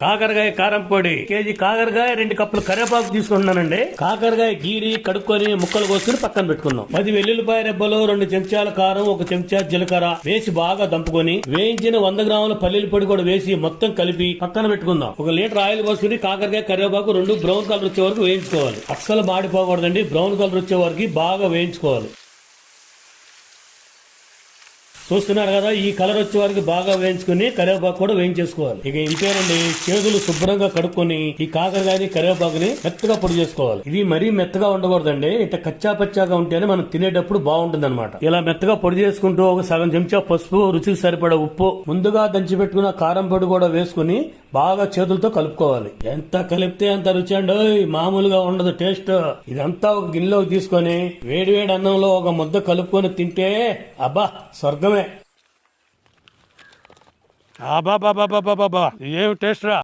కాకరకాయ కారం పొడి కేజీ, కాకరకాయ 2 కప్పులు కరివేపాకు తీసుకుంటున్నానండి. కాకరకాయ గీరి కడుక్కొని ముక్కలు కోసుకుని పక్కన పెట్టుకుందాం. 10 వెల్లుల్లిపాయ రెబ్బలు, 2 చెంచాల కారం, 1 చెంచా జీలకర్ర వేసి బాగా దంపుకొని వేయించిన 100 గ్రాముల పల్లీల పొడి కూడా వేసి మొత్తం కలిపి పక్కన పెట్టుకుందాం. 1 లీటర్ ఆయిల్ పోసుకుని కాకరకాయ కరివేపాకు 2 బ్రౌన్ కలర్ వచ్చే వరకు వేయించుకోవాలి. అస్సలు మాడిపోకూడదండి, బ్రౌన్ కలర్ వచ్చే వరకు బాగా వేయించుకోవాలి. చూస్తున్నారు కదా, ఈ కలర్ వచ్చే వారికి బాగా వేయించుకుని కరివేపాకు కూడా వేయించేసుకోవాలి. ఇక ఇంతేనండి, చేతులు శుభ్రంగా కడుక్కొని ఈ కాకరకాయని కరివేపాకుని మెత్తగా పొడి చేసుకోవాలి. ఇది మరీ మెత్తగా ఉండకూడదండి, ఇట్లా కచ్చా పచ్చాగా ఉంటేనే మనం తినేటప్పుడు బాగుంటుంది అనమాట. ఇలా మెత్తగా పొడి చేసుకుంటూ 1 సగం చెంచా పసుపు, రుచికి సరిపడా ఉప్పు, ముందుగా దంచి పెట్టుకున్న కారం పొడి కూడా వేసుకుని బాగా చేతులతో కలుపుకోవాలి. ఎంత కలిపితే అంత రుచి అండి, మామూలుగా ఉండదు టేస్ట్. ఇదంతా ఒక గిన్నెలోకి తీసుకొని వేడి వేడి అన్నంలో 1 ముద్ద కలుపుకొని తింటే అబ్బా స్వర్గమే. ఏం టేస్ట్ రా.